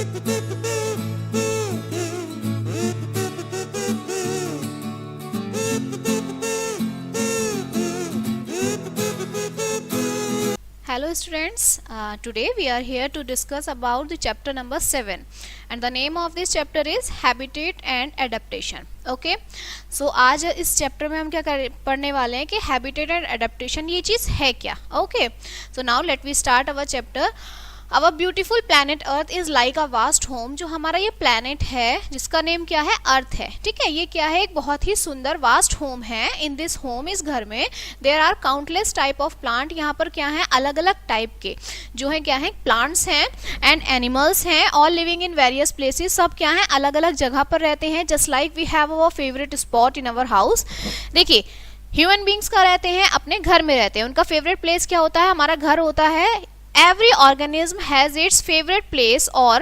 Hello students, today we are here to discuss about the chapter number 7 and the name of this chapter is Habitat and Adaptation. Okay, so आज इस chapter में हम क्या पढ़ने वाले हैं कि Habitat and Adaptation ये चीज़ है क्या. Okay, so now let we start our chapter. Our beautiful planet Earth is like a vast home. जो हमारा ये planet है जिसका नेम क्या है, अर्थ है. ठीक है, ये क्या है, एक बहुत ही सुंदर वास्ट होम है. इन दिस होम, इस घर में there are countless type of plant. यहाँ पर क्या है, अलग अलग टाइप के जो है क्या है, प्लांट्स हैं एंड एनिमल्स हैं, all living in various places. सब क्या है, अलग अलग जगह पर रहते हैं. Just like we have our favourite spot in our house. देखिए, ह्यूमन बींग्स का रहते हैं, अपने घर में रहते हैं. उनका फेवरेट प्लेस क्या होता है, हमारा घर होता है. Every organism has its favorite place or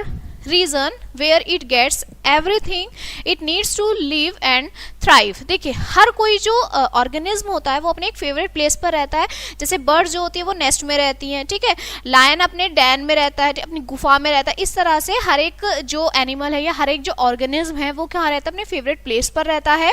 region where it gets everything it needs to live and thrive. देखिए, हर कोई जो ऑर्गेनिज्म होता है वो अपने एक फेवरेट प्लेस पर रहता है. जैसे बर्ड जो होती है वो नेस्ट में रहती हैं, ठीक है. लायन अपने डैन में रहता है, अपनी गुफा में रहता है. इस तरह से हर एक जो एनिमल है या हर एक जो ऑर्गेनिज्म है वो कहाँ रहता है, अपने फेवरेट प्लेस पर रहता है.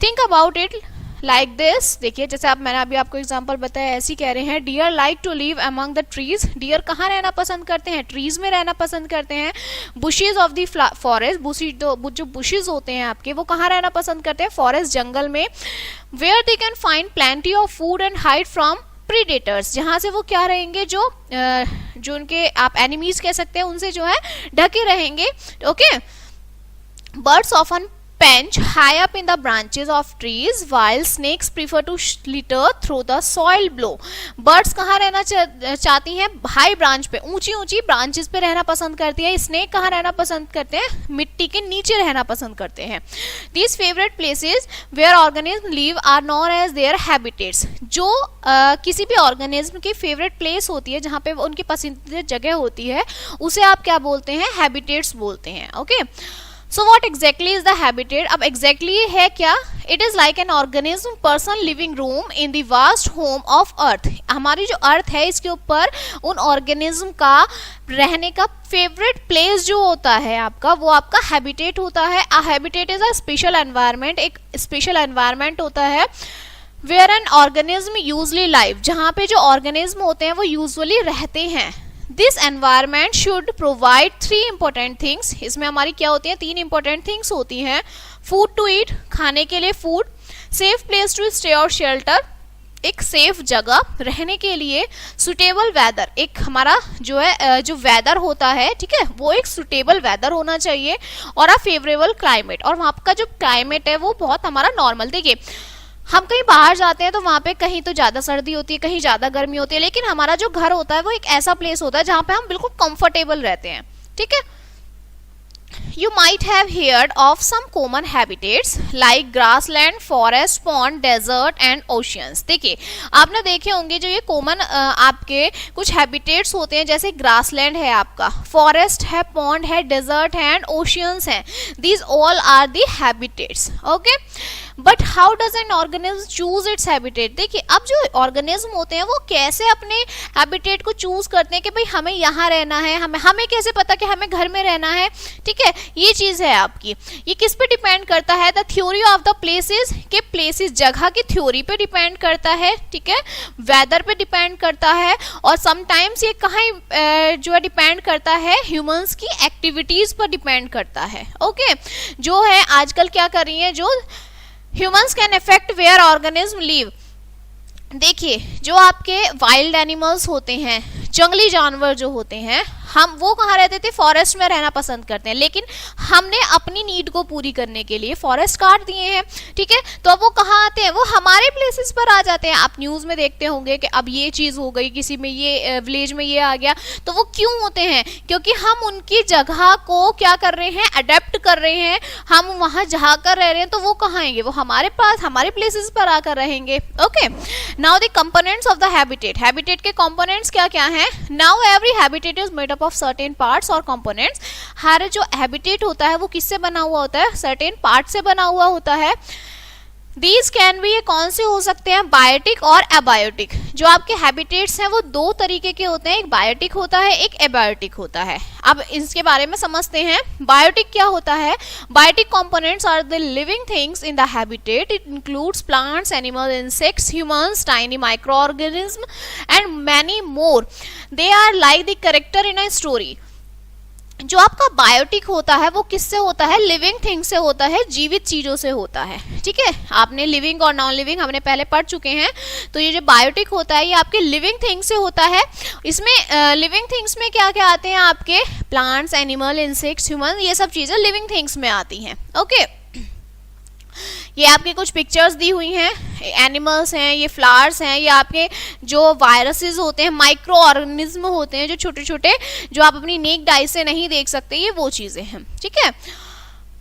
Think about it like this. देखिए, जैसे मैंने अभी आपको एग्जांपल बताया, ऐसी कह रहे हैं, deer like to live among the trees. Deer कहाँ रहना पसंद करते हैं, ट्रीज में रहना पसंद करते हैं. बुशेज ऑफ द फॉरेस्ट, जो बुशेज होते हैं आपके, वो कहाँ रहना पसंद करते हैं, फॉरेस्ट, जंगल में. Where they can find plenty of food and hide from predators. जहाँ से वो क्या रहेंगे, जो उनके आप एनिमीज कह सकते हैं, उनसे जो है ढके रहेंगे. Okay, birds often perch high up in the branches of trees while snakes prefer to slither through the soil below. Birds कहाँ रहना चाहती हैं, हाई ब्रांच पे, ऊंची ऊंची ब्रांचेस पे रहना पसंद करती है. स्नेक कहाँ रहना पसंद करते हैं, मिट्टी के नीचे रहना पसंद करते हैं. These favorite places where organisms live are known as their habitats. जो किसी भी ऑर्गेनिज्म की फेवरेट प्लेस होती है, जहाँ पे उनकी पसंदीदा जगह होती है, उसे आप क्या बोलते हैं, हैबिटेट्स बोलते हैं. Okay, so what exactly is the habitat. अब एग्जैक्टली है क्या, it is like an organism person living room in the vast home of earth. हमारी जो अर्थ है, इसके ऊपर उन ऑर्गेनिज्म का रहने का फेवरेट प्लेस जो होता है आपका, वो आपका हैबिटेट होता है. A habitat is a special environment. एक स्पेशल एनवायरमेंट होता है where an organism usually live, जहाँ पे जो ऑर्गेनिज्म होते हैं वो यूजुअली रहते हैं. This environment should provide 3 important things. इसमें हमारी क्या होती है, 3 इंपॉर्टेंट थिंग्स होती हैं. फूड टू ईट, खाने के लिए food. Safe place to stay और शेल्टर, एक सेफ जगह रहने के लिए. सुटेबल वेदर, एक हमारा जो है जो वेदर होता है, ठीक है, वो एक सुटेबल वेदर होना चाहिए. और अ फेवरेबल क्लाइमेट, और वहाँ का जो क्लाइमेट है वो बहुत हमारा नॉर्मल. देखिए, हम कहीं बाहर जाते हैं तो वहाँ पे कहीं तो ज़्यादा सर्दी होती है, कहीं ज़्यादा गर्मी होती है, लेकिन हमारा जो घर होता है वो एक ऐसा प्लेस होता है जहाँ पे हम बिल्कुल कंफर्टेबल रहते हैं. ठीक है. You might have heard of some common habitats like grassland, forest, pond, desert and oceans. देखिए, आपने देखे होंगे जो ये कॉमन आपके कुछ हैबिटेट्स होते हैं, जैसे ग्रासलैंड है आपका, फॉरेस्ट है, पॉन्ड है, डेजर्ट है एंड ओशियंस हैं. These all are the habitats. Okay? But how does an organism choose its habitat. देखिए, अब जो ऑर्गेनिज्म होते हैं वो कैसे अपने हैबिटेट को चूज करते हैं कि भाई हमें यहाँ रहना है, हमें कैसे पता कि हमें घर में रहना है. ठीक है, ये चीज है आपकी. ये किस पे डिपेंड करता है, the theory of the places, के प्लेसेस जगह की थ्योरी पे डिपेंड करता है. ठीक है, वेदर पे डिपेंड करता है, और समटाइम्स ये कहाँ जो है डिपेंड करता है, ह्यूमंस की एक्टिविटीज पर डिपेंड करता है. ओके, जो है आजकल क्या कर रही है, जो humans can affect where organism live. देखिए, जो आपके वाइल्ड एनिमल्स होते हैं, जंगली जानवर जो होते हैं, हम वो कहाँ रहते थे, फॉरेस्ट में रहना पसंद करते हैं. लेकिन हमने अपनी नीड को पूरी करने के लिए फॉरेस्ट काट दिए हैं. ठीक है, तो अब वो कहाँ आते हैं, वो हमारे प्लेसेस पर आ जाते हैं. आप न्यूज़ में देखते होंगे कि अब ये चीज़ हो गई, किसी में ये विलेज में ये आ गया. तो वो क्यों होते हैं, क्योंकि हम उनकी जगह को क्या कर रहे हैं, अडेप्ट कर रहे हैं. हम वहाँ जहाँ कर रह रहे हैं तो वो कहाँ आएंगे, वो हमारे पास, हमारे प्लेसेस पर आकर रहेंगे. Okay, now the components of the habitat. Habitat के कंपोनेंट्स क्या क्या हैं. Now every habitat is made up of certain parts और कंपोनेंट्स. हर जो हैबिटेट होता है वो किससे बना हुआ होता है, सर्टेन पार्ट से बना हुआ होता है. दीज कैन बी, ये कौन से हो सकते हैं, बायोटिक और एबायोटिक। जो आपके हैबिटेट्स हैं वो दो तरीके के होते हैं, एक बायोटिक होता है, एक एबायोटिक होता है। अब इसके बारे में समझते हैं। बायोटिक क्या होता है? Biotic components are the living things in the habitat. It includes plants, animal, insects, humans, tiny micro organism and many more. They are like the character in a story. जो आपका बायोटिक होता है वो किससे होता है? लिविंग थिंग से होता है, जीवित चीजों से होता है। ठीक है, आपने लिविंग और नॉन लिविंग हमने पहले पढ़ चुके हैं। तो ये जो बायोटिक होता है ये आपके लिविंग थिंग से होता है। इसमें लिविंग थिंग्स में क्या क्या आते हैं? आपके प्लांट्स, एनिमल, इंसेक्ट्स, ह्यूमन, ये सब चीजें लिविंग थिंग्स में आती हैं। ओके, ये आपके कुछ पिक्चर्स दी हुई हैं, एनिमल्स हैं, ये फ्लावर्स हैं, ये आपके जो वायरसेस होते हैं, माइक्रो ऑर्गेनिज्म होते हैं, जो छोटे छोटे, जो आप अपनी नेक्ड आई से नहीं देख सकते, ये वो चीजें हैं। ठीक है।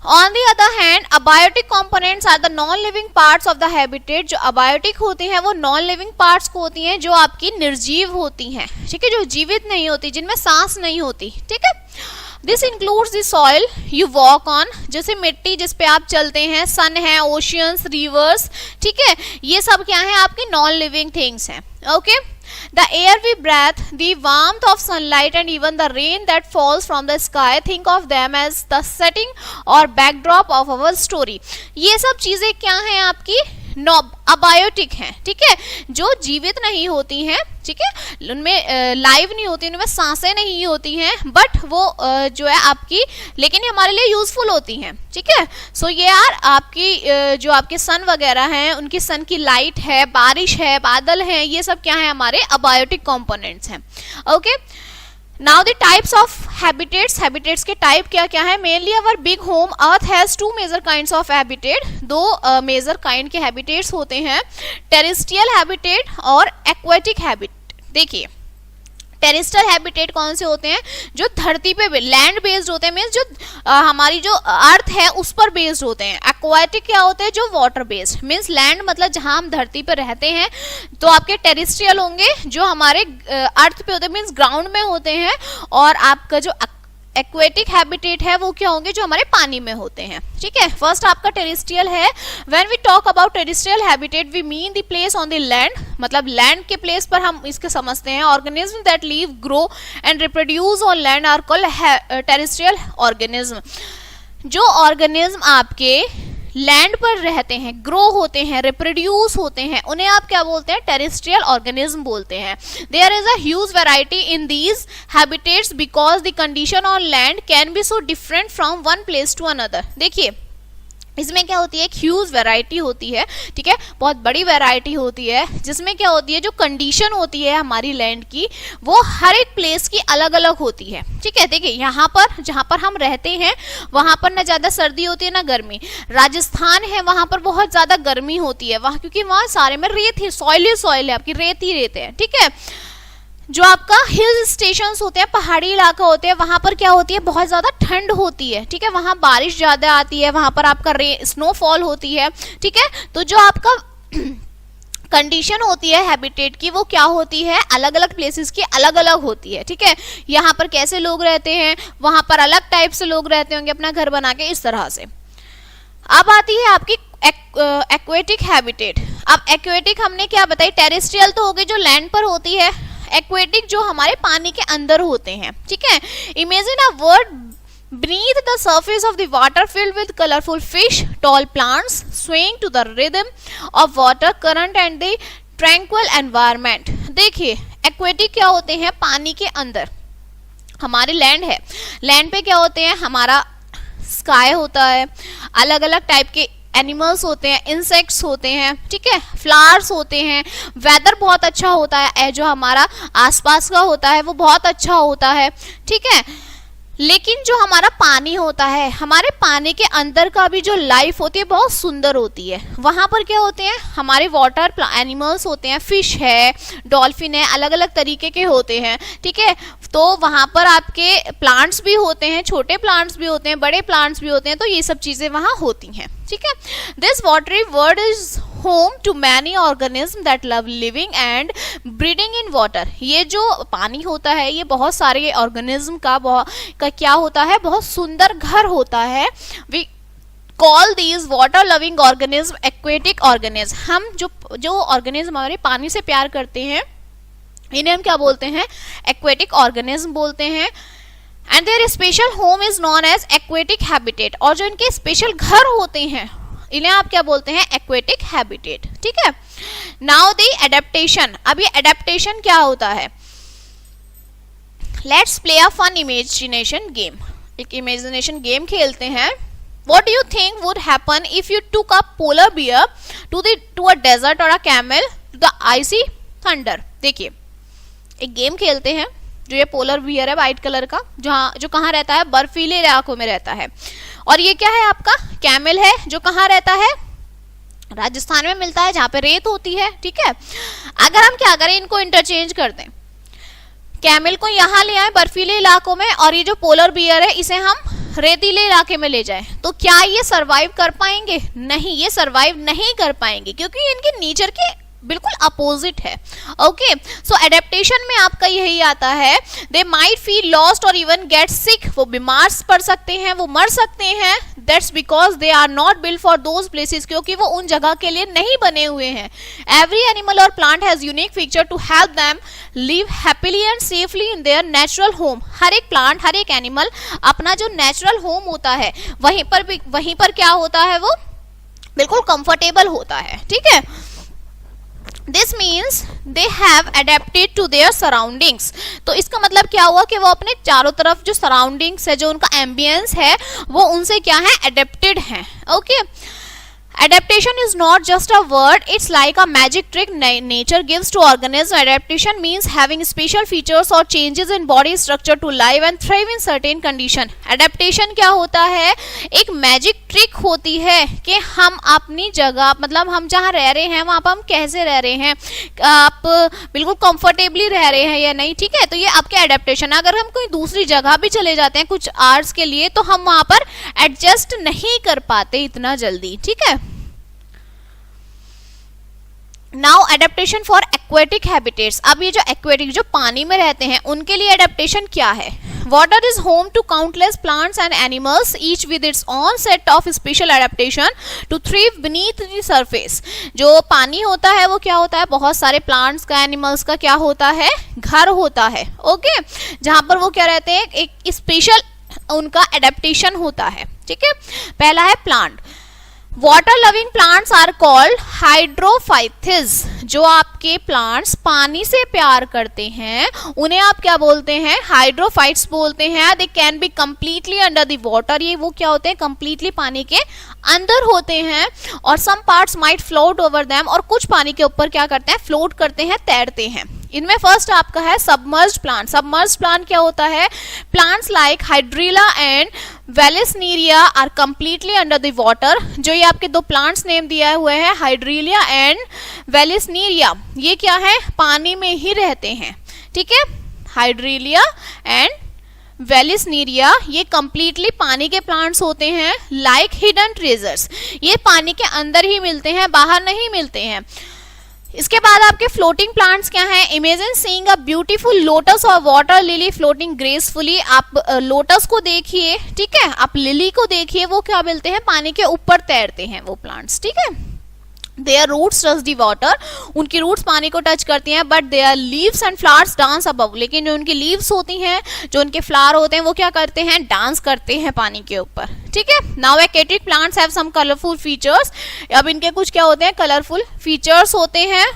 On the other hand, abiotic components are the non-living parts of the habitat। जो abiotic होती हैं वो non-living parts को होती हैं, जो आपकी निर्जीव होती हैं। ठीक है, जो जीवित नहीं होती, जिनमें सांस नहीं होती। ठीक है, this includes the soil you walk on, जैसे मिट्टी जिस पे आप चलते हैं, सन है, ओशियंस, रिवर्स। ठीक है, ये सब क्या है? आपकी नॉन लिविंग थिंग्स हैं। Okay, the air we breathe, the warmth of sunlight and even the rain that falls from the sky, think of them as the setting or backdrop of our story। ये सब चीजें क्या हैं? आपकी abiotic हैं। ठीक है, जो जीवित नहीं होती हैं। ठीक है, उनमें लाइव नहीं होती, उनमें सांसें नहीं होती हैं, बट वो जो है आपकी, लेकिन हमारे लिए यूजफुल होती हैं। ठीक है, सो ये यार आपकी जो आपके सन वगैरह हैं, उनकी सन की लाइट है, बारिश है, बादल हैं, ये सब क्या है? हमारे अबायोटिक कंपोनेंट्स हैं। Okay, now the types of habitats. Habitats के टाइप क्या क्या है? Mainly our big home earth has two major kinds of habitat. दो मेजर काइंड के हैबिटेट्स होते हैं, टेरेस्ट्रियल हैबिटेट और एक्वेटिक हैबिटेट। देखिए, टेरेस्ट्रियल हैबिटेट कौन से होते हैं? जो धरती पे लैंड बेस्ड होते हैं, मीन्स जो हमारी जो अर्थ है उस पर बेस्ड होते हैं। एक्वाटिक क्या होते हैं? जो वाटर बेस्ड, मीन्स लैंड मतलब जहां हम धरती पे रहते हैं। तो आपके टेरेस्ट्रियल होंगे जो हमारे अर्थ पे होते हैं, मीन्स ग्राउंड में होते हैं। और आपका जो एक्वेटिक हैबिटेट है वो क्या होंगे? जो हमारे पानी में होते हैं। ठीक है, फर्स्ट आपका टेरेस्ट्रियल है। When we talk about terrestrial habitat we mean the place on the land, मतलब लैंड के प्लेस पर हम इसके समझते हैं। Organism that live, grow and reproduce on land are called terrestrial organism. जो ऑर्गेनिज्म आपके लैंड पर रहते हैं, ग्रो होते हैं, रिप्रोड्यूस होते हैं, उन्हें आप क्या बोलते हैं? टेरेस्ट्रियल ऑर्गेनिज्म बोलते हैं। There is a huge variety in these habitats because the condition on land can be so different from one place to another. देखिए, इसमें क्या होती है? एक ह्यूज वैरायटी होती है। ठीक है, बहुत बड़ी वैरायटी होती है, जिसमें क्या होती है? जो कंडीशन होती है हमारी लैंड की, वो हर एक प्लेस की अलग अलग होती है। ठीक है, देखिए यहाँ पर जहाँ पर हम रहते हैं वहां पर ना ज्यादा सर्दी होती है ना गर्मी। राजस्थान है, वहां पर बहुत ज्यादा गर्मी होती है वहां, क्योंकि वहां सारे में रेत ही, सॉइल है, आपकी रेत ही रेत है। ठीक है, जो आपका हिल स्टेशंस होते हैं, पहाड़ी इलाका होते हैं, वहां पर क्या होती है? बहुत ज्यादा ठंड होती है। ठीक है, वहां बारिश ज्यादा आती है, वहां पर आपका स्नोफॉल होती है। ठीक है, तो जो आपका कंडीशन होती है हैबिटेट की, वो क्या होती है? अलग अलग प्लेसेस की अलग अलग होती है। ठीक है, यहाँ पर कैसे लोग रहते हैं, वहां पर अलग टाइप से लोग रहते होंगे अपना घर बना के, इस तरह से। अब आती है आपकी एक्वेटिक हैबिटेट। अब एक्वेटिक हमने क्या बताई? टेरेस्ट्रियल तो हो गई जो लैंड पर होती है, एक्वेटिक जो हमारे पानी के अंदर होते हैं। ठीक है, imagine a world beneath the surface of the water filled with colorful fish, tall plants swaying to the rhythm of water current and the tranquil environment। देखिए, एक्वेटिक क्या होते हैं? पानी के अंदर हमारे लैंड है, लैंड पे क्या होते हैं? हमारा स्काई होता है, अलग अलग टाइप के एनिमल्स होते हैं, इंसेक्ट्स होते हैं। ठीक है, फ्लावर्स होते हैं, वेदर बहुत अच्छा होता है, जो हमारा आसपास का होता है वो बहुत अच्छा होता है। ठीक है, लेकिन जो हमारा पानी होता है, हमारे पानी के अंदर का भी जो लाइफ होती है बहुत सुंदर होती है। वहां पर क्या होते हैं? हमारे वाटर एनिमल्स होते हैं, फिश है, डॉल्फिन है, अलग अलग तरीके के होते हैं। ठीक है, तो वहां पर आपके प्लांट्स भी होते हैं, छोटे प्लांट्स भी होते हैं, बड़े प्लांट्स भी होते हैं, तो ये सब चीजें वहां होती हैं। ठीक है, this watery world is home to many organism that love living and breeding in water. ये जो पानी होता है ये बहुत सारे ऑर्गेनिज्म का क्या होता है? बहुत सुंदर घर होता है। Call these water loving organism aquatic organism. हम जो ऑर्गेनिज्म हमारे पानी से प्यार करते हैं इन्हें हम क्या बोलते हैं, एक्वेटिक ऑर्गेनिज्म बोलते हैं। And their special home is known as aquatic habitat, और जो इनके स्पेशल घर होते हैं इन्हें आप क्या बोलते हैं, एक्वेटिक हैबिटेट। ठीक है, नाउ द एडेप्टेशन। अब ये एडेप्टेशन क्या होता है, let's play a fun imagination game. एक इमेजिनेशन गेम खेलते हैं। What do you think would happen if you took a polar bear to a desert or a camel to the icy thunder? देखिए एक game खेलते हैं। जो ये polar bear है वाइट कलर का, जो कहाँ रहता है, बर्फीले इलाकों में रहता है। और ये क्या है आपका, कैमल है, जो कहाँ रहता है, राजस्थान में मिलता है जहाँ पे रेत होती है। ठीक है, अगर हम क्या करें, इनको इंटरचेंज कर दें, कैमल को यहाँ ले आए बर्फीले इलाकों में और ये जो पोलर बियर है इसे हम रेतीले इलाके में ले जाए, तो क्या ये सरवाइव कर पाएंगे? नहीं, ये सरवाइव नहीं कर पाएंगे क्योंकि इनके नेचर के बिल्कुल अपोजिट है। ओके, सो एडेप्टेशन में आपका यही आता है, दे माइट फील लॉस्ट और इवन गेट सिक, वो बीमार पड़ सकते हैं, वो मर सकते हैं। That's because they are not built for those places, क्योंकि वो उन जगह के लिए नहीं बने हुए हैं। एवरी एनिमल और plant has unique feature to help them live happily and safely in their natural home. हर एक प्लांट, हर एक एनिमल अपना जो नेचुरल होम होता है वहीं पर क्या होता है, वो बिल्कुल कंफर्टेबल होता है। ठीक है, This means they have adapted to their surroundings। तो इसका मतलब क्या हुआ कि वो अपने चारों तरफ जो सराउंडिंग्स है, जो उनका एम्बियंस है, वो उनसे क्या है, एडेप्टेड है। Okay, adaptation is not just a word, it's like a magic trick nature gives to organism. Adaptation means having special features or changes in body structure to live and thrive in certain condition। adaptation क्या होता है, एक magic trick होती है कि हम अपनी जगह, मतलब हम जहाँ रह रहे हैं वहाँ पर हम कैसे रह रहे हैं, आप बिल्कुल कंफर्टेबली रह रहे हैं या नहीं। ठीक है, तो ये आपके एडेप्टेशन। अगर हम कोई दूसरी जगह भी चले जाते हैं कुछ आवर्स के लिए तो हम वहाँ पर एडजस्ट नहीं कर पाते इतना जल्दी। ठीक है, now adaptation for aquatic habitats. अब ये जो एक्वेटिक, जो पानी में रहते हैं, उनके लिए एडेप्टेशन क्या है, water is home to countless plants and animals each with its own set of special adaptation to thrive beneath the surface. जो पानी होता है वो क्या होता है, बहुत सारे प्लांट्स का, एनिमल्स का क्या होता है, घर होता है। ओके, जहां पर वो क्या रहते हैं, एक स्पेशल उनका एडेप्टेशन होता है। ठीक है, पहला है plant. Water loving plants are called hydrophytes. जो आपके प्लांट्स पानी से प्यार करते हैं उन्हें आप क्या बोलते हैं, हाइड्रोफाइट्स बोलते हैं। They can be completely under the water. ये वो क्या होते हैं, कंप्लीटली पानी के अंदर होते हैं। और some parts might float over them, और कुछ पानी के ऊपर क्या करते हैं, फ्लोट करते हैं, तैरते हैं। इनमें फर्स्ट आपका है सबमर्ज्ड प्लांट। सबमर्ज्ड प्लांट क्या होता है, plants like hydrilla and vallisneria are completely under the water. जो ये आपके दो प्लांट्स नेम दिया हुए हैं, हाइड्रीलिया एंड वेलिसनीरिया, ये क्या है, पानी में ही रहते हैं। ठीक है, हाइड्रीलिया एंड वेलिसनीरिया ये कंप्लीटली पानी के प्लांट्स होते हैं। लाइक हिडन ट्रेजर्स, ये पानी के अंदर ही मिलते हैं, बाहर नहीं मिलते हैं। इसके बाद आपके फ्लोटिंग प्लांट्स क्या हैं, imagine seeing a beautiful lotus और वाटर लिली फ्लोटिंग ग्रेसफुली। आप लोटस को देखिए, ठीक है, आप लिली को देखिए, वो क्या मिलते हैं, पानी के ऊपर तैरते हैं वो प्लांट्स। ठीक है, their roots touch the water, उनकी रूट्स पानी को टच करती हैं, but their leaves and flowers dance above. लेकिन जो उनकी लीव्स होती हैं, जो उनके फ्लावर होते हैं, वो क्या करते हैं, डांस करते हैं पानी के ऊपर। ठीक है, now aquatic plants have some colourful features. अब इनके कुछ क्या होते हैं, कलरफुल फीचर्स होते हैं।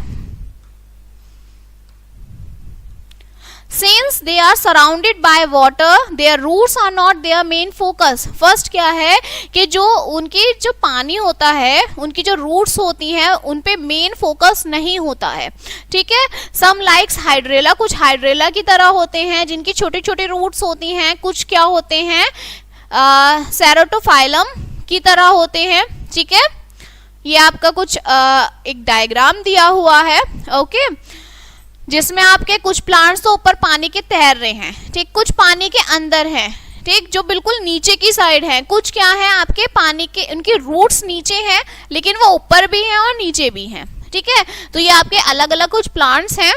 Since they are surrounded by water, their roots are not their main focus। First क्या है कि जो उनकी जो पानी होता है, उनकी जो रूट्स होती हैं, उन पे मेन फोकस नहीं होता है। ठीक है, सम लाइक्स हाइड्रेला, कुछ हाइड्रेला की तरह होते हैं जिनकी छोटी छोटी रूट्स होती हैं। कुछ क्या होते हैं, सेरोटोफाइलम की तरह होते हैं। ठीक है, ये आपका कुछ एक डायग्राम दिया हुआ है। ओके, जिसमें आपके कुछ प्लांट्स तो ऊपर पानी के तैर रहे हैं, ठीक, कुछ पानी के अंदर हैं, ठीक, जो बिल्कुल नीचे की साइड है। कुछ क्या है, आपके पानी के, उनके रूट्स नीचे हैं लेकिन वो ऊपर भी हैं और नीचे भी हैं। ठीक है, तो ये आपके अलग अलग कुछ प्लांट्स हैं।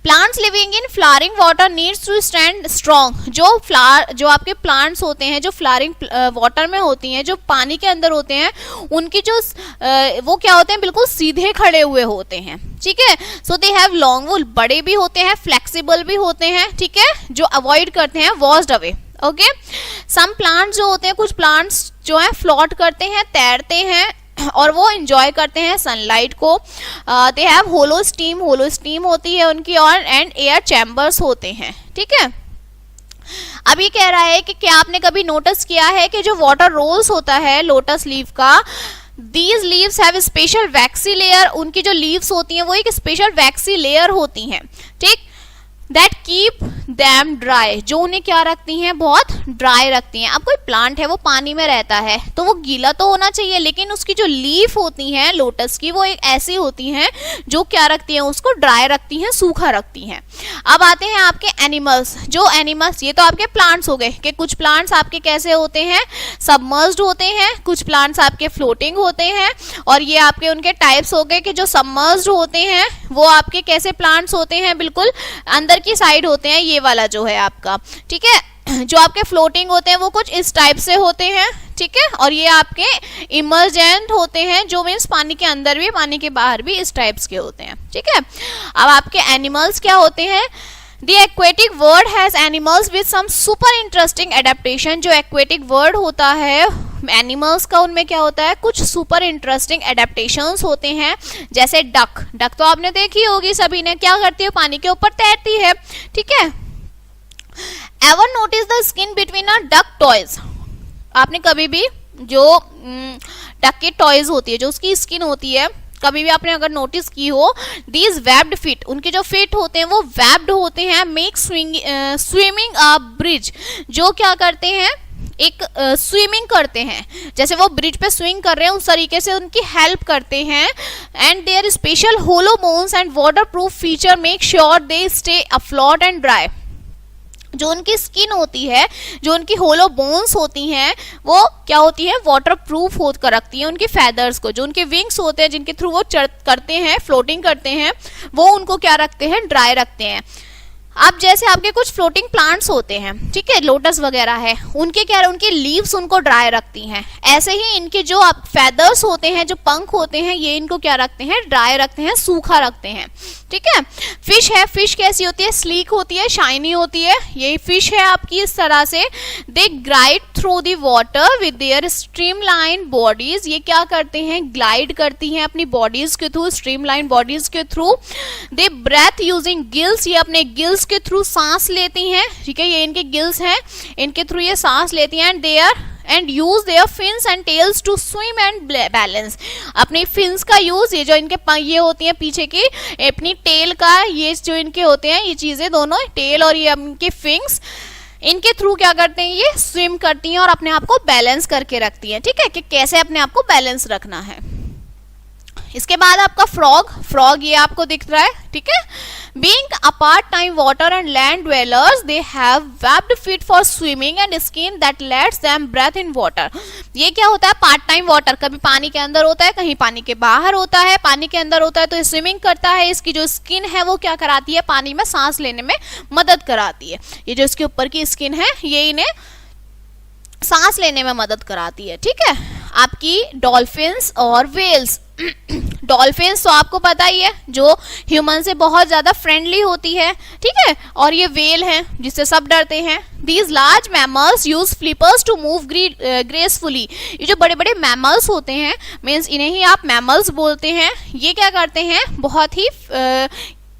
Plants living in flowering water needs to stand strong. जो आपके प्लांट्स होते हैं, जो फ्लावरिंग वाटर में होती हैं, जो पानी के अंदर होते हैं, उनकी जो वो क्या होते हैं, बिल्कुल सीधे खड़े हुए होते हैं, ठीक है। सो दे हैव लॉन्ग, वो बड़े भी होते हैं, फ्लेक्सिबल भी होते हैं, ठीक है, जो अवॉइड करते हैं washed away. Okay, some plants जो होते हैं, कुछ प्लांट्स जो है फ्लोट करते हैं, तैरते हैं, और वो एंजॉय करते हैं सनलाइट को। दे हैव होलो स्टीम होती है उनकी, और एंड एयर चैम्बर्स होते हैं, ठीक है। अभी कह रहा है कि क्या आपने कभी नोटिस किया है कि जो वाटर रोल्स होता है लोटस लीफ का, these leaves have special waxy layer, उनकी जो लीव्स होती हैं वो एक स्पेशल वैक्सी लेयर होती हैं, ठीक, दैट कीप दैम ड्राई, जो उन्हें क्या रखती हैं, बहुत ड्राई रखती हैं। अब कोई प्लांट है वो पानी में रहता है तो वो गीला तो होना चाहिए, लेकिन उसकी जो लीफ होती हैं लोटस की, वो एक ऐसी होती हैं जो क्या रखती हैं, उसको ड्राई रखती हैं, सूखा रखती हैं। अब आते हैं आपके एनिमल्स। जो एनिमल्स, ये तो आपके प्लांट्स हो गए कि कुछ प्लांट्स आपके कैसे होते हैं, सबमर्ज्ड होते हैं, कुछ प्लांट्स आपके फ्लोटिंग होते हैं, और ये आपके उनके टाइप्स हो गए कि जो सबमर्ज्ड होते हैं वो आपके कैसे प्लांट्स होते हैं, बिल्कुल अंदर की साइड होते हैं, ये वाला जो है आपका, ठीक है। जो आपके फ्लोटिंग होते हैं वो कुछ इस टाइप से होते हैं, ठीक है, और ये आपके इमर्जेंट होते हैं, जो मीन्स पानी के अंदर भी पानी के बाहर भी इस टाइप्स के होते हैं, ठीक है। अब आपके एनिमल्स क्या होते हैं, The aquatic world has animals with some super interesting adaptation। जो aquatic world होता है एनिमल्स का, उनमें क्या होता है, कुछ सुपर इंटरेस्टिंग एडेप्टेशंस होते हैं, जैसे डक तो आपने देखी होगी सभी ने, क्या करती है, पानी के ऊपर तैरती है, ठीक है। Ever notice the skin between a duck toys, आपने कभी भी जो डक के टॉयज होती है, जो उसकी स्किन होती है, कभी भी आपने अगर नोटिस की हो, दीज वेब्ड फीट, उनके जो फीट होते हैं वो वेब्ड होते हैं, मेक स्विमिंग अ ब्रिज, जो क्या करते हैं, एक स्विमिंग करते हैं, जैसे वो ब्रिज पे स्विंग कर रहे हैं उस तरीके से उनकी हेल्प करते हैं। And their special hollow bones and water proof feature make sure they stay afloat and dry. जो उनकी स्किन होती है, जो उनकी होलो बोन्स होती हैं, वो क्या होती है, वाटर प्रूफ होकर रखती है उनके फेदर्स को। जो उनके विंग्स होते हैं, जिनके थ्रू वो करते हैं, फ्लोटिंग करते हैं, वो उनको क्या रखते हैं, ड्राई रखते हैं। अब जैसे आपके कुछ फ्लोटिंग प्लांट्स होते हैं, ठीक है, लोटस वगैरह है, उनके क्या, उनकी लीव्स उनको ड्राई रखती हैं। ऐसे ही इनके जो आप फेदर्स होते हैं, जो पंख होते हैं, ये इनको क्या रखते हैं, ड्राई रखते हैं, सूखा रखते हैं, ठीक है। फिश है, फिश कैसी होती है, स्लीक होती है, शाइनी होती है, ये फिश है आपकी इस तरह से। They glide through the water with their streamline bodies, ये क्या करते हैं, ग्लाइड करती हैं अपनी बॉडीज के थ्रू, स्ट्रीमलाइन बॉडीज के थ्रू। दे ब्रेथ यूजिंग गिल्स, ये अपने गिल्स के थ्रू सांस लेती हैं, ठीक है, ये इनके गिल्स हैं, इनके थ्रू ये सांस लेती हैं। And use their fins and tails to swim and balance, अपनी फिन्स का यूज, ये जो इनके ये होती हैं पीछे की, अपनी टेल का, ये जो इनके होते हैं, ये चीजें दोनों, टेल और ये इनके फिंग्स, इनके थ्रू क्या करते हैं, ये स्विम करती हैं और अपने आप को बैलेंस करके रखती हैं, ठीक है, कि कैसे अपने आप को बैलेंस रखना है। इसके बाद आपका फ्रॉग ये आपको दिख रहा है, ठीक है। Being a part-time water and land dwellers, they have webbed feet for swimming and skin that lets them breathe in water। ये क्या होता है, पार्ट टाइम वाटर, कभी पानी के अंदर होता है, कहीं पानी के बाहर होता है। पानी के अंदर होता है तो स्विमिंग करता है, इसकी जो स्किन है वो क्या कराती है, पानी में सांस लेने में मदद कराती है। ये जो इसके ऊपर की स्किन है, ये इन्हें सांस लेने में मदद कराती है, ठीक है। आपकी डॉल्फिन्स और वेल्स, डॉल्फिन्स तो आपको पता ही है, जो ह्यूमन से बहुत ज्यादा फ्रेंडली होती है, ठीक है, और ये वेल हैं जिससे सब डरते हैं। These large mammals use flippers to move gracefully। ये जो बड़े बड़े मैमल्स होते हैं, मीन्स इन्हें ही आप मैमल्स बोलते हैं, ये क्या करते हैं, बहुत ही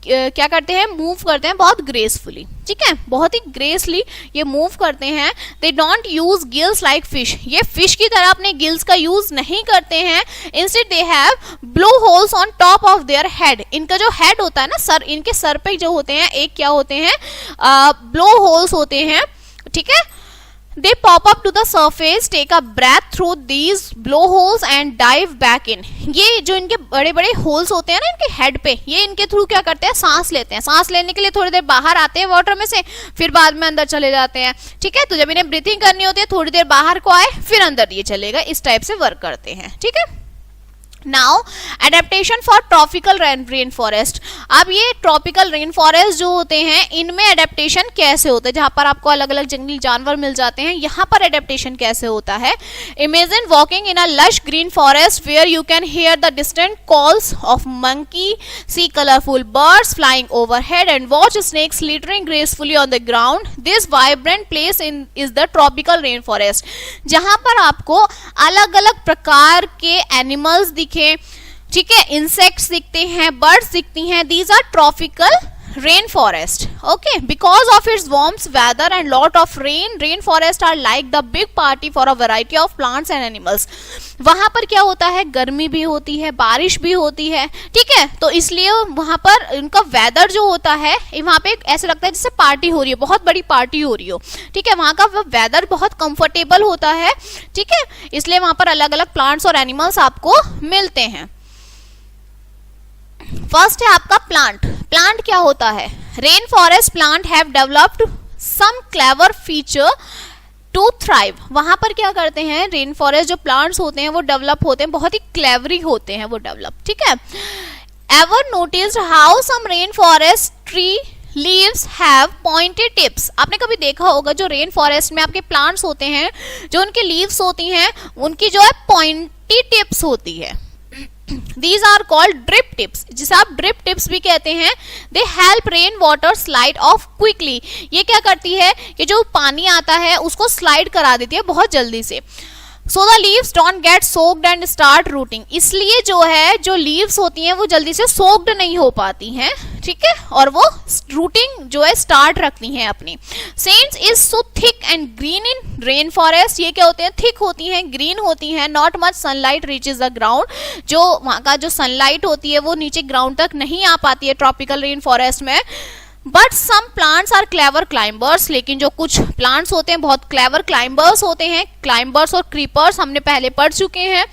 क्या करते हैं, मूव करते हैं बहुत ग्रेसफुली, ठीक है, बहुत ही ग्रेसली ये मूव करते हैं। They don't use gills like fish, ये फिश की तरह अपने गिल्स का यूज नहीं करते हैं। Instead they have blow holes on top of their head, इनका जो हेड होता है ना, सर, इनके सर पे जो होते हैं, एक क्या होते हैं, ब्लो होल्स होते हैं, ठीक है। They pop up to the surface, take a breath through these blowholes and dive back in। ये जो इनके बड़े बड़े होल्स होते हैं ना इनके हेड पे, ये इनके थ्रू क्या करते हैं, सांस लेते हैं। सांस लेने के लिए थोड़ी देर बाहर आते हैं वाटर में से, फिर बाद में अंदर चले जाते हैं, ठीक है। तो जब इन्हें ब्रीथिंग करनी होती है, थोड़ी देर बाहर को आए, फिर अंदर ये चलेगा, इस टाइप से वर्क करते हैं, ठीक है। Now adaptation for tropical rain forest. अब ये ट्रॉपिकल रेन फॉरेस्ट जो होते हैं इनमें एडेप्टेशन कैसे होता है, जहां पर आपको अलग अलग जंगली जानवर मिल जाते हैं, यहाँ पर एडेप्टेशन कैसे होता है। Imagine walking in a lush green forest where you can hear the distant calls of monkey, see colourful birds flying overhead and watch snakes littering gracefully on the ground. This vibrant place in is the tropical rain forest, जहां पर आपको अलग अलग प्रकार के animals ठीक है, insects दिखते हैं, बर्ड्स दिखती हैं। These are tropical rain forest. Okay, because of its warmth weather and lot of rain forest are like the big party for a variety of plants and animals. वहां पर क्या होता है, गर्मी भी होती है, बारिश भी होती है, ठीक है, तो इसलिए वहां पर उनका वेदर जो होता है, वहां पे ऐसा लगता है जैसे पार्टी हो रही है, बहुत बड़ी पार्टी हो रही हो, ठीक है, वहां का वेदर बहुत कंफर्टेबल होता है, ठीक है, इसलिए वहां पर अलग अलग प्लांट्स और एनिमल्स आपको मिलते हैं। फर्स्ट है आपका प्लांट। प्लांट क्या होता है, rain forest plant have developed some clever feature to thrive. वहां पर क्या करते हैं, रेन फॉरेस्ट जो प्लांट्स होते हैं वो डेवलप होते हैं, बहुत ही क्लेवरी होते हैं वो डेवलप, ठीक है। Ever noticed how some rain forest tree leaves have pointed tips. आपने कभी देखा होगा जो रेन फॉरेस्ट में आपके प्लांट्स होते हैं, जो उनकी लीव्स होती हैं, उनकी जो है पॉइंटी टिप्स होती है। These are called drip tips, जिसे आप ड्रिप टिप्स भी कहते हैं। They help rain water slide off quickly। ये क्या करती है कि जो पानी आता है उसको स्लाइड करा देती है बहुत जल्दी से। So the leaves don't get soaked and start rooting। इसलिए जो है जो leaves होती हैं वो जल्दी से soaked नहीं हो पाती हैं, ठीक है, और वो रूटिंग जो है स्टार्ट रखती हैं अपनी। Saints is so thick and green in rain forest। ये क्या होते हैं, थिक होती हैं, ग्रीन होती हैं। Not much sunlight reaches the ground। जो वहाँ का जो सनलाइट होती है वो नीचे ग्राउंड तक नहीं आ पाती है ट्रॉपिकल रेन फॉरेस्ट में। But some plants are clever climbers. लेकिन जो कुछ प्लांट्स होते हैं बहुत क्लेवर क्लाइंबर्स होते हैं। क्लाइंबर्स और क्रीपर्स हमने पहले पढ़ चुके हैं।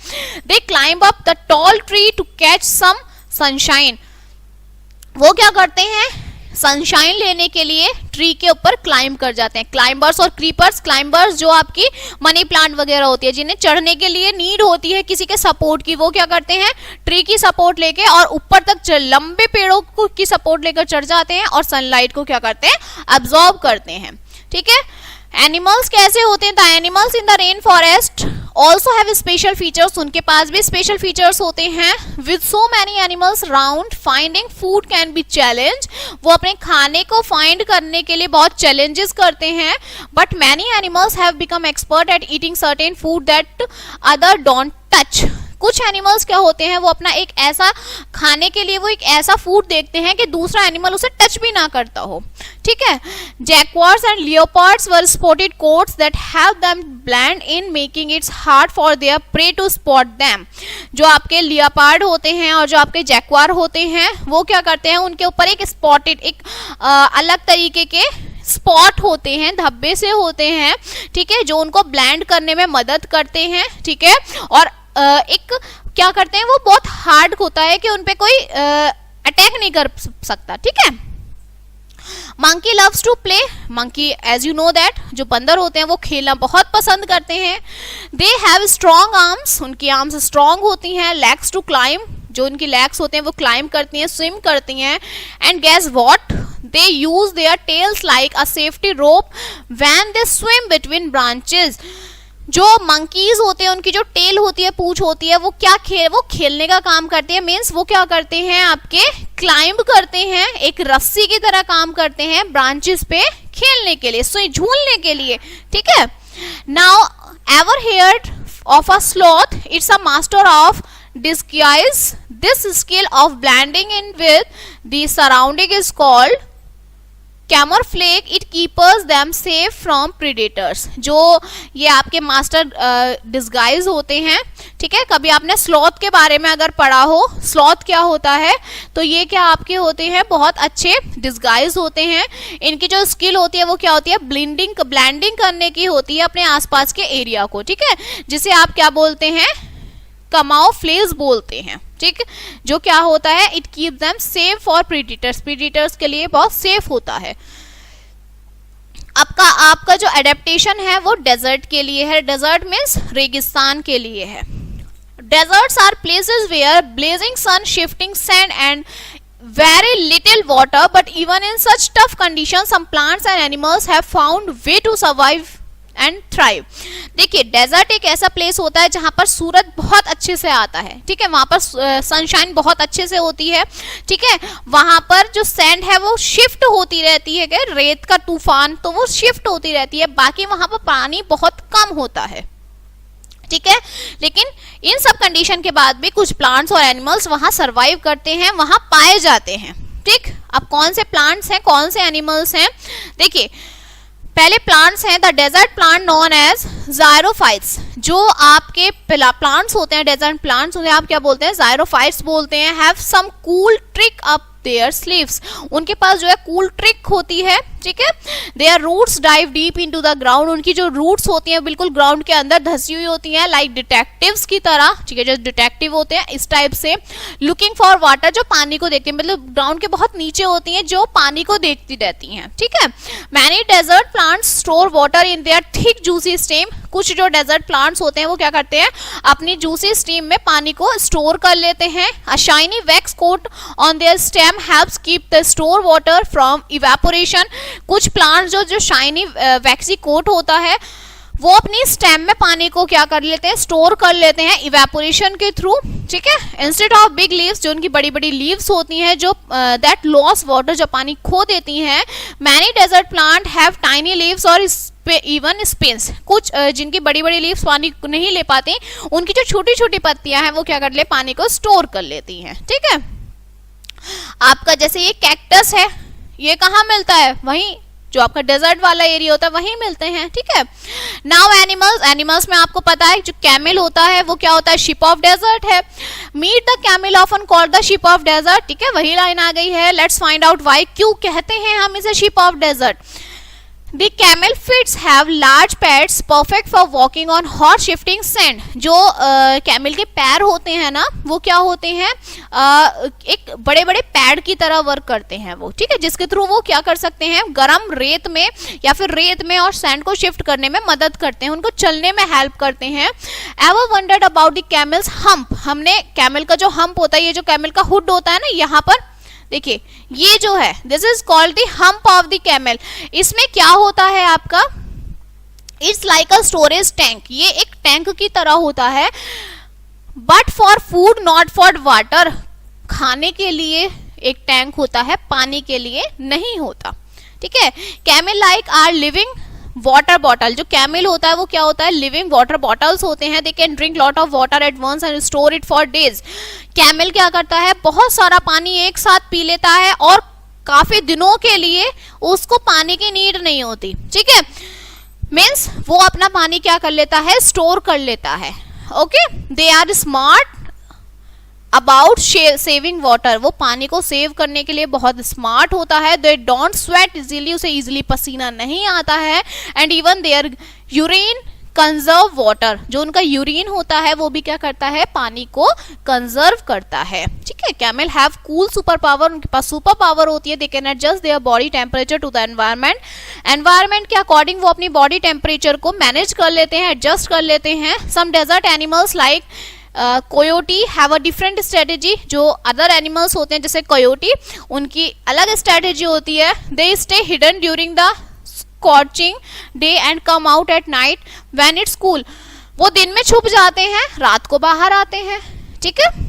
They climb up the tall tree to catch some sunshine. वो क्या करते हैं, सनशाइन लेने के लिए ट्री के ऊपर क्लाइंब कर जाते हैं। क्लाइंबर्स और क्रीपर्स, क्लाइंबर्स जो आपकी मनी प्लांट वगैरह होती है, जिन्हें चढ़ने के लिए नीड होती है किसी के सपोर्ट की, वो क्या करते हैं, ट्री की सपोर्ट लेके और ऊपर तक लंबे पेड़ों की सपोर्ट लेकर चढ़ जाते हैं और सनलाइट को क्या करते हैं, अब्सॉर्ब करते हैं, ठीक है। एनिमल्स कैसे होते हैं, the animals in the rain forest also have special features. उनके पास भी स्पेशल फीचर्स होते हैं। With so many animals round finding food can be challenge. वो अपने खाने को फाइंड करने के लिए बहुत चैलेंजेस करते हैं। But many animals have become expert at eating certain food that other don't touch. कुछ एनिमल्स क्या होते हैं, वो अपना एक ऐसा खाने के लिए वो एक ऐसा फूड देखते हैं कि दूसरा एनिमल उसे टच भी ना करता हो, ठीक है। Jaguars and leopards wear spotted coats that help them blend in making it's hard for their prey to spot them. जो आपके लियोपार्ड होते हैं और जो आपके जैक्वार होते हैं वो क्या करते हैं, उनके ऊपर एक स्पॉटेड एक अलग तरीके के स्पॉट होते हैं, धब्बे से होते हैं, ठीक है, जो उनको ब्लेंड करने में मदद करते हैं, ठीक है। और एक क्या करते हैं, वो बहुत हार्ड होता है कि उनपे कोई अटैक नहीं कर सकता, ठीक है। Monkey loves to play. Monkey as you know that जो बंदर होते हैं वो खेलना बहुत पसंद करते हैं। They have strong arms. उनकी आर्म्स स्ट्रॉन्ग होती हैं। Legs to climb. जो उनकी लेग्स होते हैं वो क्लाइंब करती हैं, स्विम करती हैं। And guess what, they use their tails like a safety rope when they swim between branches। जो मंकीज होते हैं उनकी जो टेल होती है, पूंछ होती है, वो क्या वो खेलने का काम करती है। मीन्स वो क्या करते हैं, आपके क्लाइंब करते हैं, एक रस्सी की तरह काम करते हैं ब्रांचेस पे खेलने के लिए, झूलने के लिए, ठीक है। Now ever heard of a sloth, it's a master of disguise। This skill of blending in with the surrounding is called camouflage। It keeps them safe from predators। जो ये आपके मास्टर डिस्गाइज होते हैं, ठीक है। कभी आपने स्लॉथ के बारे में अगर पढ़ा हो, स्लॉथ क्या होता है, तो ये क्या आपके होते हैं, बहुत अच्छे डिस्गाइज होते हैं। इनकी जो स्किल होती है वो क्या होती है, ब्लेंडिंग करने की होती है अपने आसपास के एरिया को, ठीक है, जिसे आप क्या बोलते हैं, कमाओफ्लेज बोलते हैं, ठीक। जो क्या होता है, it keep them safe for predators. Predators के लिए बहुत सेफ होता है। आपका जो एडेप्टेशन है वो डेजर्ट के लिए है। डेजर्ट मीन्स रेगिस्तान के लिए है। Deserts are places where blazing sun, shifting sand and very little water, but even in such tough conditions some plants and animals have found way to survive and thrive. देखिए desert एक ऐसा place होता है जहां पर सूरज बहुत अच्छे से आता है, ठीक है, वहां पर सनशाइन बहुत अच्छे से होती है, ठीक है, वहां पर जो सैंड है वो शिफ्ट होती रहती है, रेत का तूफान तो वो शिफ्ट होती रहती है, बाकी वहां पर पानी बहुत कम होता है, ठीक है, लेकिन इन सब कंडीशन के बाद भी कुछ प्लांट्स और एनिमल्स वहां सरवाइव करते हैं, वहां पाए जाते हैं, ठीक। अब कौन से प्लांट्स हैं, कौन से एनिमल्स हैं, देखिए पहले प्लांट्स हैं the desert plant known as xerophytes. जो आपके प्लांट्स होते हैं, डेजर्ट प्लांट्स उन्हें आप क्या बोलते हैं, ज़ायरोफाइट्स बोलते हैं। Have some cool trick up their sleeves, उनके पास जो है कूल ट्रिक होती है, ठीक है। Their roots dive deep into the ground, उनकी जो रूट्स होती हैं बिल्कुल ग्राउंड के अंदर धसी हुई होती हैं, लाइक डिटेक्टिव्स की तरह, ठीक है, जो डिटेक्टिव होते हैं इस टाइप से। लुकिंग फॉर वाटर, जो पानी को देखती हैं, मतलब ग्राउंड के बहुत नीचे होती हैं, जो पानी को देखती रहती हैं, ठीक है। Many desert plants store water in their thick juicy stem, कुछ जो डेजर्ट प्लांट्स होते हैं वो क्या करते हैं, अपनी जूसी स्टीम में पानी को स्टोर कर लेते हैं। A shiny wax coat on their stem helps keep the store water from evaporation, कुछ प्लांट्स जो शाइनी वैक्सी कोट होता है वो अपनी स्टेम में पानी को क्या कर लेते हैं, स्टोर कर लेते हैं इवेपोरेशन के थ्रू, ठीक है। इंस्टेड ऑफ बिग लीव्स, जो उनकी बड़ी बड़ी लीव्स होती हैं जो दैट लॉस वाटर, जो पानी खो देती हैं। Many desert plant have tiny leaves और इवन स्पिन्स, कुछ जिनकी बड़ी बड़ी लीव्स पानी नहीं ले पाती, उनकी जो छोटी छोटी पत्तियां हैं वो क्या कर ले, पानी को स्टोर कर लेती हैं, ठीक है। आपका जैसे ये कैक्टस है, ये कहाँ मिलता है, वहीं जो आपका डेजर्ट वाला एरिया होता है वहीं मिलते हैं, ठीक है। नाउ एनिमल्स में आपको पता है जो कैमल होता है वो क्या होता है, शिप ऑफ डेजर्ट है। Meet the camel often called the ship of desert, ठीक है, वही लाइन आ गई है। लेट्स फाइंड आउट व्हाई, क्यों कहते हैं हम इसे ship of desert. The camel feet have large pads perfect for walking on hot shifting sand. जो कैमल के पैर होते हैं ना वो क्या होते हैं, एक बड़े बड़े पैड की तरह वर्क करते हैं वो, ठीक है, जिसके थ्रू वो क्या कर सकते हैं, गरम रेत में या फिर रेत में और सैंड को शिफ्ट करने में मदद करते हैं, उनको चलने में हेल्प करते हैं। Ever wondered about the camel's hump, हमने कैमल का जो हम्प होता है, ये जो कैमल का हुड होता है ना, यहाँ पर देखिए ये जो है this is called the hump of the camel. इसमें क्या होता है आपका, it's like a storage tank, ये एक टैंक की तरह होता है, but for food not for water, खाने के लिए एक टैंक होता है, पानी के लिए नहीं होता, ठीक है। Camel like are living water bottle, जो कैमल होता है वो क्या होता है, लिविंग वाटर बॉटल्स होते हैं। They can drink lot of water at once and store it for days. Camel क्या करता है, बहुत सारा पानी एक साथ पी लेता है और काफी दिनों के लिए उसको पानी की नीड नहीं होती, ठीक है, मीन्स वो अपना पानी क्या कर लेता है, स्टोर कर लेता है, okay. They are smart about saving water, वो पानी को सेव करने के लिए बहुत स्मार्ट होता है। दे डोंट स्वेट इजीली, उसे इजीली पसीना नहीं आता है। And even their urine conserve water, जो उनका यूरिन होता है वो भी क्या करता है, पानी को कंजर्व करता है, ठीक है। Camel have cool super power, उनके पास सुपर पावर होती है। They can adjust their body temperature to the environment के अकॉर्डिंग वो अपनी बॉडी टेम्परेचर को मैनेज कर लेते हैं, एडजस्ट कर लेते हैं। Some desert animals like coyote have a different strategy, जो अदर एनिमल्स होते हैं जैसे कोयोटी, उनकी अलग स्ट्रेटेजी होती है। They stay hidden during the scorching day and come out at night when it's cool, वो दिन में छुप जाते हैं, रात को बाहर आते हैं, ठीक है।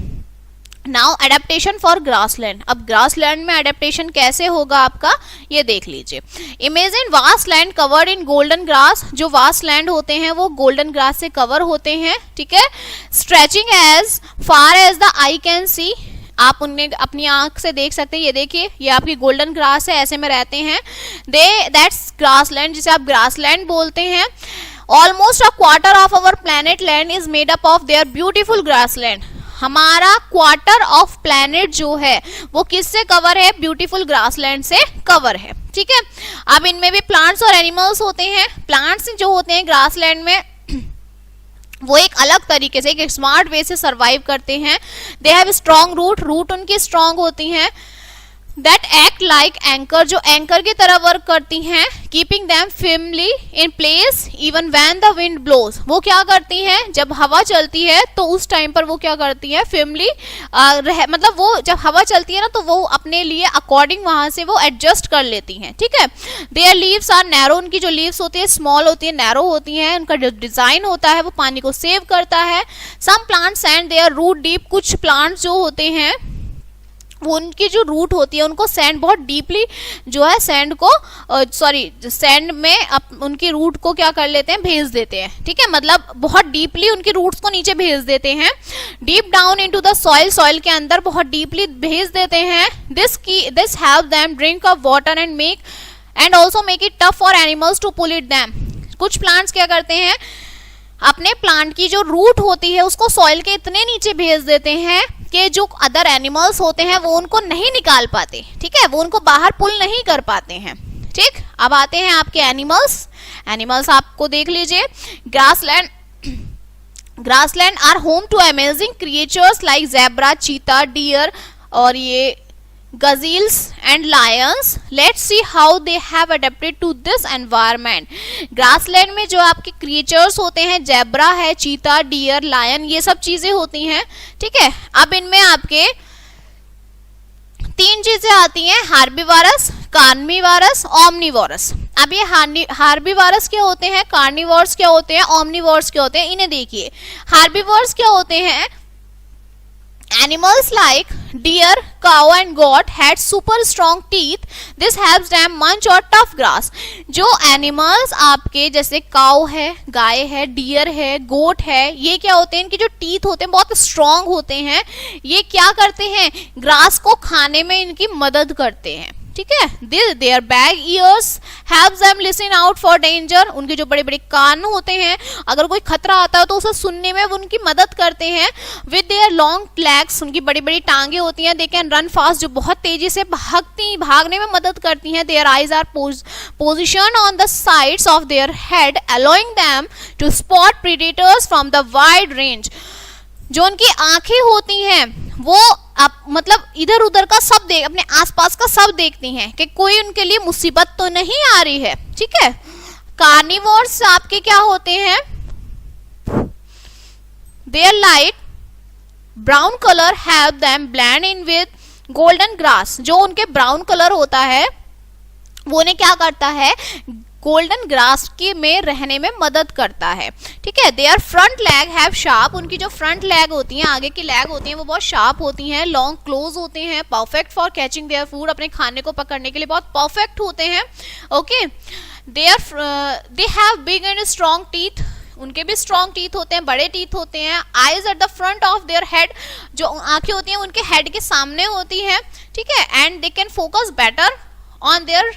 नाउ एडेप्टेशन फॉर ग्रासलैंड, अब ग्रासलैंड में एडेप्टेशन कैसे होगा आपका, ये देख लीजिए। Imagine vast land covered in golden grass, जो वास्ट लैंड होते हैं वो गोल्डन ग्रास से कवर होते हैं, ठीक है। Stretching as far as the eye can see, आप उन्हें अपनी आंख से देख सकते हैं, ये देखिए ये आपकी गोल्डन ग्रास है, ऐसे में रहते हैं। दैट्स ग्रासलैंड, जिसे आप ग्रासलैंड बोलते हैं। Almost a quarter of our planet land is made up of their beautiful grassland, हमारा क्वार्टर ऑफ प्लैनेट जो है वो किससे कवर है, ब्यूटीफुल ग्रासलैंड से कवर है, ठीक है। अब इनमें भी प्लांट्स और एनिमल्स होते हैं। प्लांट्स जो होते हैं ग्रासलैंड में वो एक अलग तरीके से, एक स्मार्ट वे से सरवाइव करते हैं। They have strong root, root उनकी स्ट्रॉन्ग होती हैं। दैट एक्ट लाइक एंकर, जो एंकर की तरह वर्क करती हैं, keeping them firmly in place even when the wind blows. वो क्या करती हैं, जब हवा चलती है तो उस टाइम पर वो क्या करती हैं, फर्मली मतलब वो जब हवा चलती है ना तो वो अपने लिए अकॉर्डिंग वहां से वो एडजस्ट कर लेती हैं, ठीक है। देयर लीव्स आर नैरो, उनकी जो लीव्स होती है स्मॉल होती है, नैरो होती हैं, उनका जो डिजाइन होता है वो पानी को सेव करता है। Some plants and their root deep, कुछ प्लांट्स जो होते हैं वो उनकी जो रूट होती है उनको सैंड बहुत डीपली जो है सैंड को सैंड में उनकी रूट को क्या कर लेते हैं, भेज देते हैं, ठीक है। मतलब बहुत डीपली उनकी रूट्स को नीचे भेज देते हैं, deep down into the soil, soil के अंदर बहुत डीपली भेज देते हैं। This help them drink of water and also make it tough for animals to pull it them. कुछ प्लांट्स क्या करते हैं, अपने प्लांट की जो रूट होती है उसको सॉइल के इतने नीचे भेज देते हैं कि जो अदर एनिमल्स होते हैं वो उनको नहीं निकाल पाते, ठीक है, वो उनको बाहर पुल नहीं कर पाते हैं, ठीक। अब आते हैं आपके एनिमल्स आपको देख लीजिए। Grassland are home to amazing creatures like zebra, cheetah, deer और ये gazelles and lions. Let's see how they have adapted to this environment. Grassland में जो आपके क्रिएचर्स होते हैं, जेब्रा है, चीता, डियर, लायन, ये सब चीजें होती हैं, ठीक है। अब इनमें आपके 3 चीजें आती हैं, हार्बीवोरस, कार्निवोरस, ओमनिवोरस। अब ये हार्बीवोरस क्या होते हैं, कार्निवोरस क्या होते हैं, ओमनिवोरस क्या होते हैं, इन्हें देखिए। हार्बीवोरस क्या होते हैं, animals like deer, cow and goat had super strong teeth. This helps them munch or tough grass. जो animals आपके जैसे cow है, गाय है, deer है, goat है, ये क्या होते हैं, इनके जो teeth होते हैं बहुत strong होते हैं। ये क्या करते हैं, grass को खाने में इनकी मदद करते हैं, ठीक है। Their big ears helps them listen out for danger, उनके जो बड़े बड़े कान होते हैं अगर कोई खतरा आता है तो उसे सुनने में वो उनकी मदद करते हैं। विद देयर लॉन्ग लेग्स, उनकी बड़ी बड़ी टांगे होती हैं। दे कैन रन फास्ट, जो बहुत तेजी से भागने में मदद करती हैं। Their eyes are position on the sides of their head allowing them to spot predators from the wide range. जो उनकी आंखें होती हैं वो मतलब इधर उधर का सब अपने आसपास का सब देखती हैं कि कोई उनके लिए मुसीबत तो नहीं आ रही है, ठीक है। कार्निवोर्स आपके क्या होते हैं, their light brown colour help them blend in with golden grass. जो उनके ब्राउन कलर होता है वो उन्हें क्या करता है, गोल्डन ग्रास के में रहने में मदद करता है, ठीक है। Their front leg have sharp, उनकी जो फ्रंट लेग होती हैं, आगे की लेग होती हैं, वो बहुत शार्प होती हैं। लॉन्ग क्लोज होते हैं, perfect for catching their food, अपने खाने को पकड़ने के लिए बहुत परफेक्ट होते हैं, okay. They have big and strong teeth, उनके भी स्ट्रॉन्ग टीथ होते हैं, बड़े टीथ होते हैं। Eyes at the front of their head, जो आंखें होती हैं उनके हेड के सामने होती हैं, ठीक है। And they can focus better on their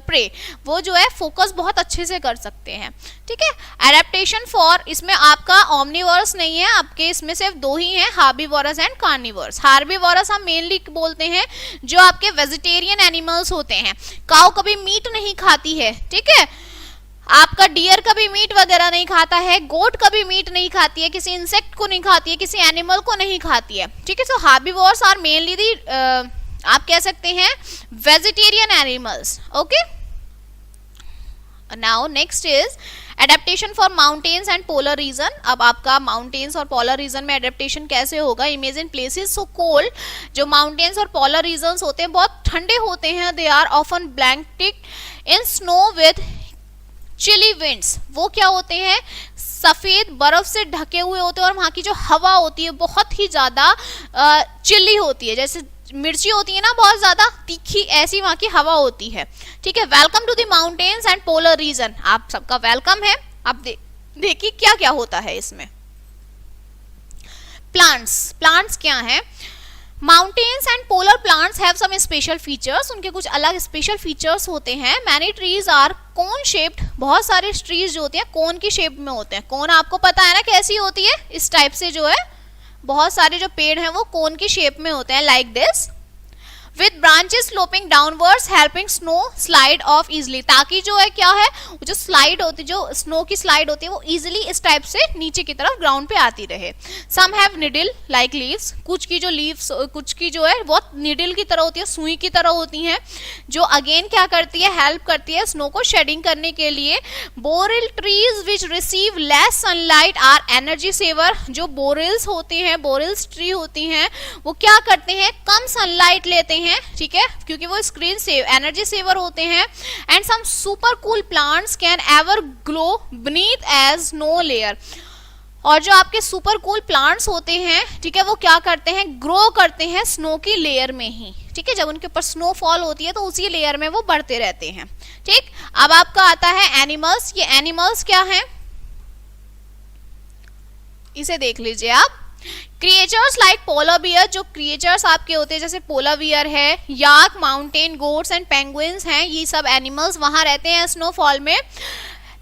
pray, वो जो है फोकस बहुत अच्छे से कर सकते हैं, ठीक है। एडेप्टेशन फॉर, इसमें आपका ओमनिवोरस नहीं है, आपके इसमें सिर्फ 2 ही हैं, हार्बीवोरस एंड कार्निवोरस। हार्बीवोरस हम मेनली बोलते हैं जो आपके वेजिटेरियन एनिमल्स होते हैं। काऊ कभी मीट नहीं खाती है, ठीक है। आपका डियर कभी मीट वगैरह नहीं खाता है, गोट कभी मीट नहीं खाती है, किसी इंसेक्ट को नहीं खाती है, किसी एनिमल को नहीं खाती है, ठीक है। सो हार्बीवोरस आर मेनली दी आप कह सकते हैं vegetarian animals, okay. Now next is adaptation for mountains and polar reason. अब आपका माउंटेन्स और पोलर रीजन में एडेप्टेशन कैसे होगा, इमेजिन प्लेसेस सो कोल्ड, जो माउंटेन्स और पोलर रीजन्स होते हैं बहुत ठंडे होते हैं। They are often blanketed in snow with chilly winds, वो क्या होते हैं, सफेद बर्फ से ढके हुए होते हैं और वहां की जो हवा होती है बहुत ही ज्यादा चिली होती है, जैसे मिर्ची होती है ना बहुत ज्यादा तीखी, ऐसी वहां की हवा होती है, ठीक है। Welcome to the mountains and polar region, आप सबका वेलकम है। आप देखिए क्या क्या होता है इसमें। प्लांट्स क्या है, mountains and polar plants have some special features, उनके कुछ अलग स्पेशल फीचर्स होते हैं। Many trees are cone shaped, बहुत सारे ट्रीज जो होते हैं कोन की शेप में होते हैं। कोन आपको पता है ना कैसी होती है, इस टाइप से जो है बहुत सारे जो पेड़ हैं वो कोन की शेप में होते हैं, like this. With branches sloping downwards helping snow slide of easily, ताकि जो है क्या है जो स्लाइड होती है, जो स्नो की स्लाइड होती है वो इजिली इस टाइप से नीचे की तरफ ग्राउंड पे आती रहे। Some have needle like leaves, कुछ की जो लीव्स, कुछ की जो है बहुत निडल की तरह होती है, सुई की तरह होती हैं, जो अगेन क्या करती है, हेल्प करती है स्नो को शेडिंग करने के लिए। Boreal trees which receive less sunlight are energy saver, जो बोरेल्स होते हैं, बोरेल्स ट्री होती हैं, वो क्या करते हैं, कम सनलाइट लेते हैं, ठीक है, क्योंकि वो स्क्रीन सेव एनर्जी सेवर होते हैं। And some super cool plants can ever glow beneath as snow layer, और जो आपके सुपर कूल प्लांट्स होते हैं, ठीक है, वो क्या करते हैं, ग्रो करते हैं स्नो की लेयर में ही, ठीक है, जब उनके ऊपर स्नोफॉल होती है तो उसी लेयर में वो बढ़ते रहते हैं। ठीक, अब आपका आता है एनिमल्स। ये एनिमल्स क्या हैं, इसे देख लीजिए आप। क्रिएचर्स लाइक पोलर बियर, जो क्रिएचर्स आपके होते हैं जैसे पोलर बियर है, yak, mountain goats and penguins हैं, ये सब एनिमल्स वहां रहते हैं स्नोफॉल में।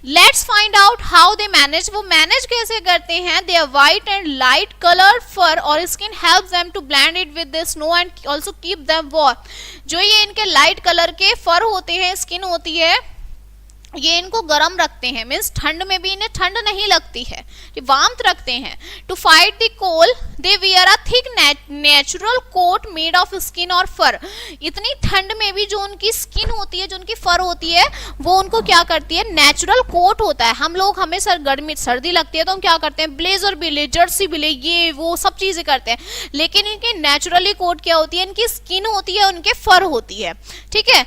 Let's find out how they manage, वो मैनेज कैसे करते हैं। They are white and light colour fur और skin help them to blend it with the snow and also keep them warm, जो ये इनके लाइट कलर के फर होते हैं, स्किन होती है, ये इनको गर्म रखते हैं, मीन्स ठंड में भी इन्हें ठंड नहीं लगती है, ये वार्मथ रखते हैं। To fight the cold they wear a thick natural coat made of skin और फर, इतनी ठंड में भी जो उनकी स्किन होती है, जो उनकी फर होती है, वो उनको क्या करती है, नेचुरल कोट होता है। हम लोग, हमें गर्मी सर्दी लगती है तो हम क्या करते हैं, ब्लेजर भी ले, जर्सी भी ले, ये वो सब चीजें करते हैं, लेकिन इनकी नेचुरली कोट क्या होती है, इनकी स्किन होती है, उनके फर होती है, ठीक है।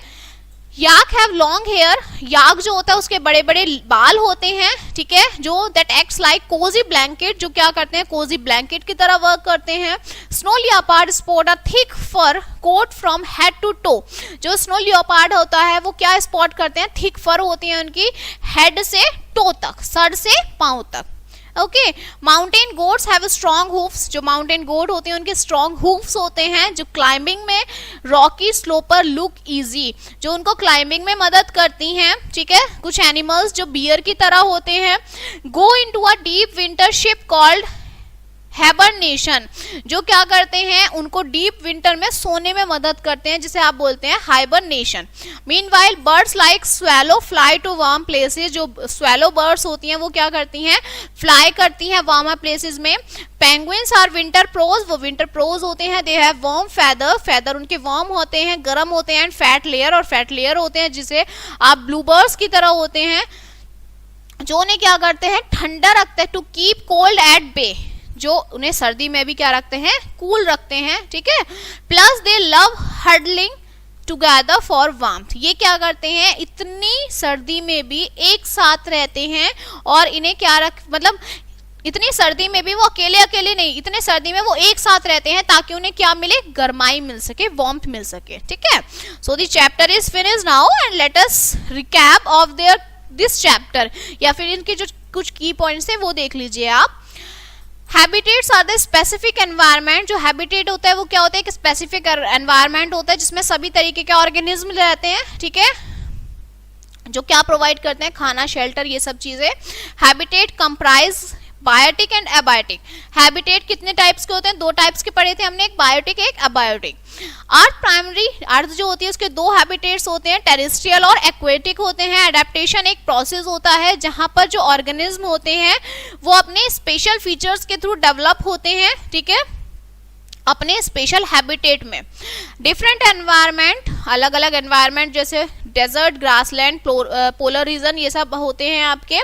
याक हैव लॉन्ग हेयर, याक जो होता है उसके बड़े बड़े बाल होते हैं, ठीक है, जो that acts like cozy blanket, जो क्या करते हैं, कोजी ब्लैंकेट की तरह वर्क करते हैं। Snow leopard spot a thick fur coat from head to toe, जो स्नो लियोपार्ड होता है वो क्या स्पॉट करते हैं, थिक फर होती है उनकी हेड से टो तक, सर से पांव तक। Okay, mountain goats have strong hoofs, जो माउंटेन गोट होते हैं उनके स्ट्रॉन्ग हूफ्स होते हैं, जो क्लाइंबिंग में रॉकी स्लोपर लुक इजी, जो उनको क्लाइंबिंग में मदद करती हैं, ठीक है। कुछ एनिमल्स जो बियर की तरह होते हैं, go into a deep winter ship called hibernation, जो क्या करते हैं, उनको डीप विंटर में सोने में मदद करते हैं, जिसे आप बोलते हैं hibernation. Meanwhile birds like swallow fly to warm places, जो स्वैलो बर्ड्स होती हैं वो क्या करती हैं, फ्लाई करती हैं वार्म प्लेसेस में। पेंगुइन्स आर विंटर प्रोज, वो विंटर प्रोज होते हैं। They have warm feather, feather उनके वार्म होते हैं, गर्म होते हैं। एंड फैट लेयर, और फैट लेयर होते हैं जिसे आप ब्लूबर्ड्स की तरह होते हैं, जो उन्हें क्या करते हैं, ठंडा रखते हैं। To keep cold at bay, जो उन्हें सर्दी में भी क्या रखते हैं, कूल रखते हैं, ठीक है। Plus they love huddling together for warmth, ये क्या करते हैं, इतनी सर्दी में भी एक साथ रहते हैं, और इन्हें क्या मतलब इतनी सर्दी में भी वो अकेले अकेले नहीं, इतने सर्दी में वो एक साथ रहते हैं ताकि उन्हें क्या मिले, गर्माई मिल सके, वार्मथ मिल सके, ठीक है। So the chapter is finished now and let us recap of their this chapter, या फिर इनके जो कुछ की पॉइंट्स हैं वो देख लीजिए आप। Habitats are the specific environment, जो हैबिटेट होता है वो क्या होता है, एक स्पेसिफिक एनवायरनमेंट होता है जिसमें सभी तरीके के ऑर्गेनिज्म रहते हैं, ठीक है, जो क्या प्रोवाइड करते हैं, खाना, शेल्टर, ये सब चीजें। Habitat comprise biotic and abiotic, habitat कितने टाइप्स के होते हैं, दो टाइप्स के पढ़े थे हमने, एक बायोटिक एक एबायोटिक। अर्थ प्राइमरी, अर्थ जो होती है उसके दो हैबिटेट्स होते हैं, टेरेस्ट्रियल और एक्वेटिक होते हैं। एडेप्टेशन एक प्रोसेस होता है जहां पर जो ऑर्गेनिज्म होते हैं वो अपने स्पेशल फीचर्स के थ्रू डेवलप होते हैं, ठीक है, अपने स्पेशल हैबिटेट में। डिफरेंट एनवायरनमेंट, अलग अलग एनवायरनमेंट जैसे डेजर्ट, ग्रासलैंड, पोलर रीजन, ये सब होते हैं आपके।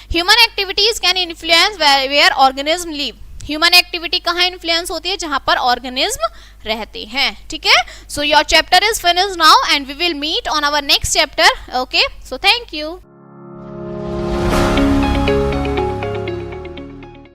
Human activities can influence where organism live, human activity कहाँ इन्फ्लुएंस होती है, जहां पर ऑर्गेनिज्म रहते हैं, ठीक है। So your chapter is finished now and we will meet on our next chapter, okay, so thank you.